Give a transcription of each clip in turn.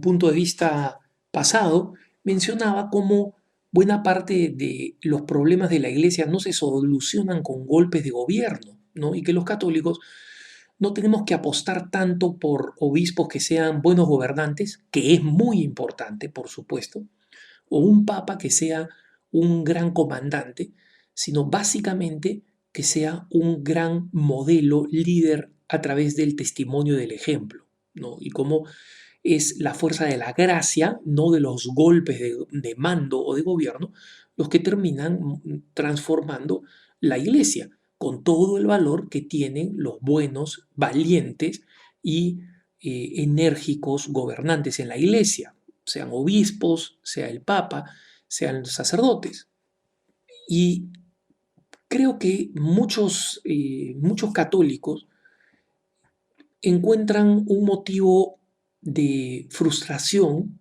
punto de vista pasado, mencionaba cómo buena parte de los problemas de la iglesia no se solucionan con golpes de gobierno, ¿no? Y que los católicos no tenemos que apostar tanto por obispos que sean buenos gobernantes, que es muy importante, por supuesto, o un papa que sea un gran comandante, sino básicamente que sea un gran modelo líder a través del testimonio del ejemplo, ¿no? Y cómo es la fuerza de la gracia, no de los golpes de mando o de gobierno, los que terminan transformando la iglesia, con todo el valor que tienen los buenos, valientes y enérgicos gobernantes en la iglesia, sean obispos, sea el papa, sean sacerdotes. Y creo que muchos católicos encuentran un motivo de frustración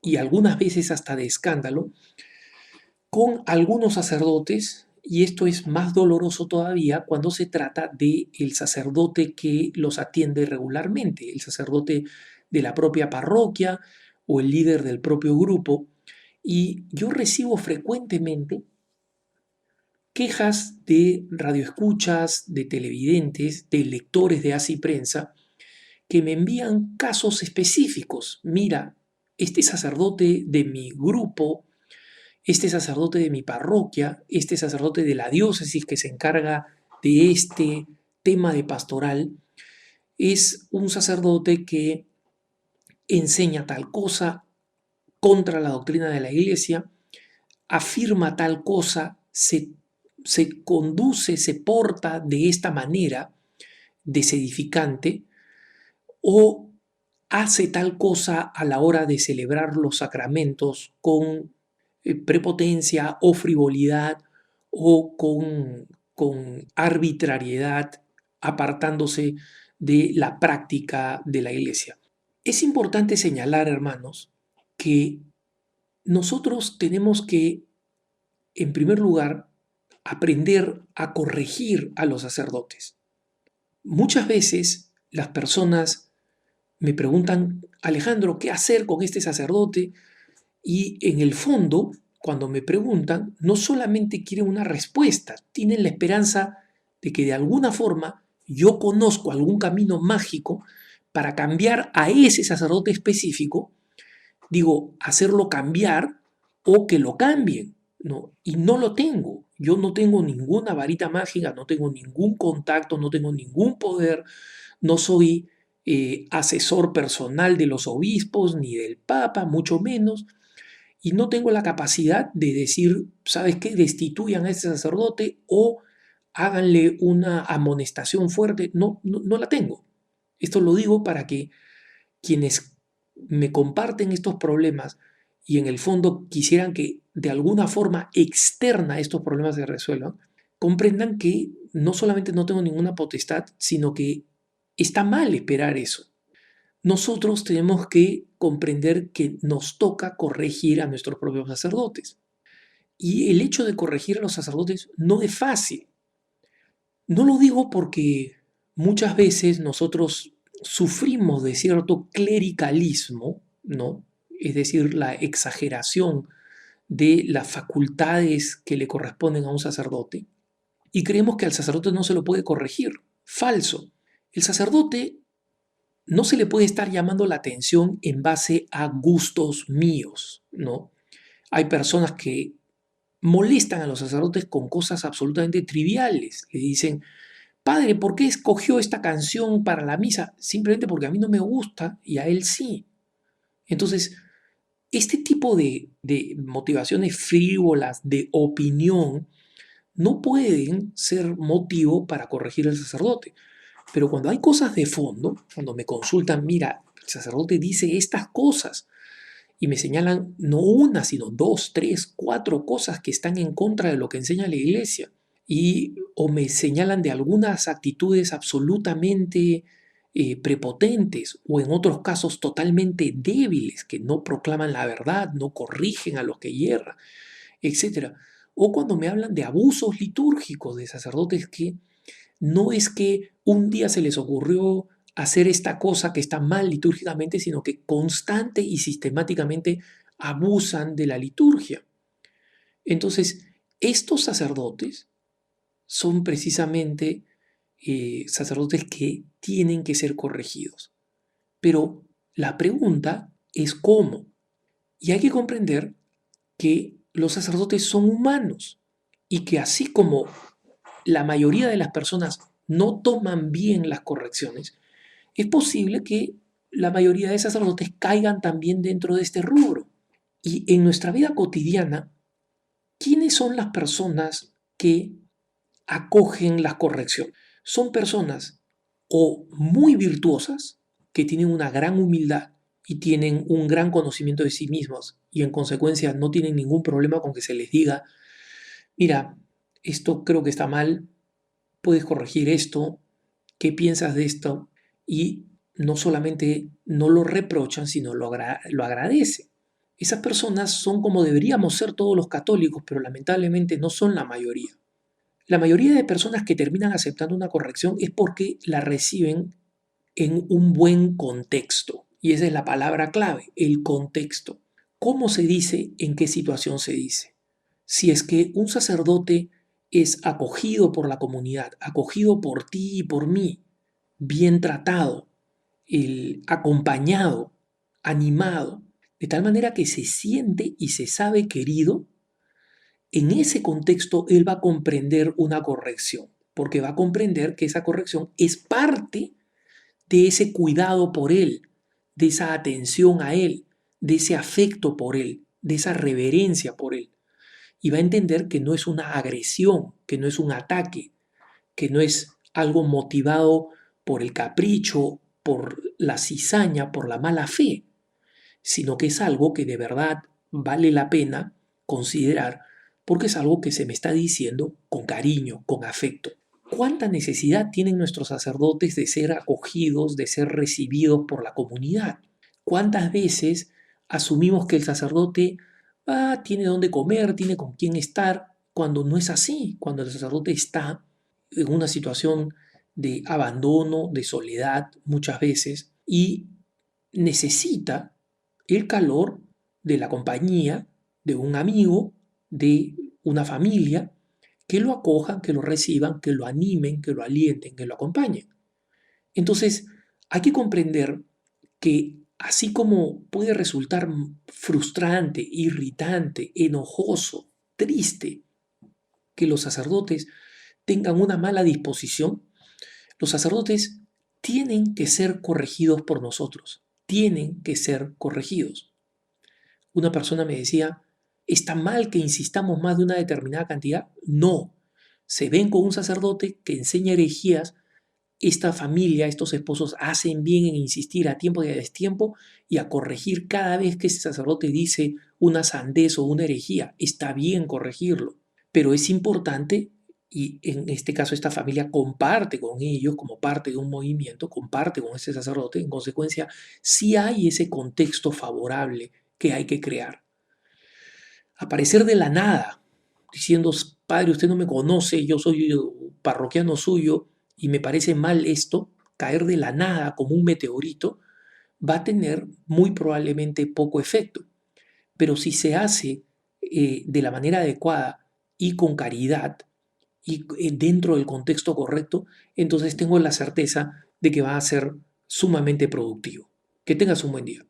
y algunas veces hasta de escándalo con algunos sacerdotes, y esto es más doloroso todavía cuando se trata de el sacerdote que los atiende regularmente, el sacerdote de la propia parroquia o el líder del propio grupo. Y yo recibo frecuentemente quejas de radioescuchas, de televidentes, de lectores de Así Prensa, que me envían casos específicos. Mira, este sacerdote de mi grupo, este sacerdote de mi parroquia, este sacerdote de la diócesis que se encarga de este tema de pastoral, es un sacerdote que enseña tal cosa contra la doctrina de la iglesia, afirma tal cosa, se conduce, se porta de esta manera desedificante, o hace tal cosa a la hora de celebrar los sacramentos con prepotencia o frivolidad o con arbitrariedad, apartándose de la práctica de la iglesia. Es importante señalar, hermanos, que nosotros tenemos que, en primer lugar, aprender a corregir a los sacerdotes. Muchas veces las personas me preguntan, Alejandro, ¿qué hacer con este sacerdote? Y en el fondo, cuando me preguntan, no solamente quieren una respuesta, tienen la esperanza de que de alguna forma yo conozco algún camino mágico para cambiar a ese sacerdote específico, digo, hacerlo cambiar o que lo cambien, ¿no? Y no lo tengo. Yo no tengo ninguna varita mágica, no tengo ningún contacto, no tengo ningún poder, no soy asesor personal de los obispos ni del papa, mucho menos, y no tengo la capacidad de decir, ¿sabes qué? Destituyan a este sacerdote o háganle una amonestación fuerte. No, no, no la tengo. Esto lo digo para que quienes me comparten estos problemas y en el fondo quisieran que de alguna forma externa estos problemas se resuelvan, comprendan que no solamente no tengo ninguna potestad, sino que está mal esperar eso. Nosotros tenemos que comprender que nos toca corregir a nuestros propios sacerdotes. Y el hecho de corregir a los sacerdotes no es fácil. No lo digo porque muchas veces nosotros sufrimos de cierto clericalismo, ¿no? Es decir, la exageración de las facultades que le corresponden a un sacerdote, y creemos que al sacerdote no se lo puede corregir. Falso. El sacerdote no se le puede estar llamando la atención en base a gustos míos, ¿no? Hay personas que molestan a los sacerdotes con cosas absolutamente triviales. Le dicen, padre, ¿por qué escogió esta canción para la misa? Simplemente porque a mí no me gusta y a él sí. Entonces, este tipo de motivaciones frívolas, de opinión, no pueden ser motivo para corregir al sacerdote. Pero cuando hay cosas de fondo, cuando me consultan, mira, el sacerdote dice estas cosas y me señalan no una, sino dos, tres, cuatro cosas que están en contra de lo que enseña la iglesia, y o me señalan de algunas actitudes absolutamente prepotentes o en otros casos totalmente débiles, que no proclaman la verdad, no corrigen a los que hierran, etcétera. O cuando me hablan de abusos litúrgicos de sacerdotes que no es que un día se les ocurrió hacer esta cosa que está mal litúrgicamente, sino que constante y sistemáticamente abusan de la liturgia. Entonces, estos sacerdotes son precisamente sacerdotes que tienen que ser corregidos. Pero la pregunta es cómo. Y hay que comprender que los sacerdotes son humanos y que así como la mayoría de las personas no toman bien las correcciones, es posible que la mayoría de sacerdotes caigan también dentro de este rubro. Y en nuestra vida cotidiana, ¿quiénes son las personas que acogen la corrección? Son personas o muy virtuosas, que tienen una gran humildad y tienen un gran conocimiento de sí mismos y en consecuencia no tienen ningún problema con que se les diga, mira, esto creo que está mal, puedes corregir esto, ¿qué piensas de esto? Y no solamente no lo reprochan, sino lo agradecen. Esas personas son como deberíamos ser todos los católicos, pero lamentablemente no son la mayoría. La mayoría de personas que terminan aceptando una corrección es porque la reciben en un buen contexto. Y esa es la palabra clave, el contexto. ¿Cómo se dice? ¿En qué situación se dice? Si es que un sacerdote es acogido por la comunidad, acogido por ti y por mí, bien tratado, acompañado, animado, de tal manera que se siente y se sabe querido, en ese contexto él va a comprender una corrección, porque va a comprender que esa corrección es parte de ese cuidado por él, de esa atención a él, de ese afecto por él, de esa reverencia por él. Y va a entender que no es una agresión, que no es un ataque, que no es algo motivado por el capricho, por la cizaña, por la mala fe, sino que es algo que de verdad vale la pena considerar porque es algo que se me está diciendo con cariño, con afecto. ¿Cuánta necesidad tienen nuestros sacerdotes de ser acogidos, de ser recibidos por la comunidad? ¿Cuántas veces asumimos que el sacerdote tiene dónde comer, tiene con quién estar, cuando no es así? Cuando el sacerdote está en una situación de abandono, de soledad muchas veces y necesita el calor de la compañía de un amigo, de una familia, que lo acojan, que lo reciban, que lo animen, que lo alienten, que lo acompañen. Entonces, hay que comprender que así como puede resultar frustrante, irritante, enojoso, triste, que los sacerdotes tengan una mala disposición, los sacerdotes tienen que ser corregidos por nosotros, tienen que ser corregidos. Una persona me decía, ¿está mal que insistamos más de una determinada cantidad? No. Se ven con un sacerdote que enseña herejías, esta familia, estos esposos hacen bien en insistir a tiempo y a destiempo y a corregir cada vez que ese sacerdote dice una sandez o una herejía. Está bien corregirlo, pero es importante, y en este caso esta familia comparte con ellos como parte de un movimiento, comparte con ese sacerdote, en consecuencia sí hay ese contexto favorable que hay que crear. Aparecer de la nada, diciendo, padre, usted no me conoce, yo soy parroquiano suyo y me parece mal esto, caer de la nada como un meteorito, va a tener muy probablemente poco efecto. Pero si se hace de la manera adecuada y con caridad y dentro del contexto correcto, entonces tengo la certeza de que va a ser sumamente productivo. Que tengas un buen día.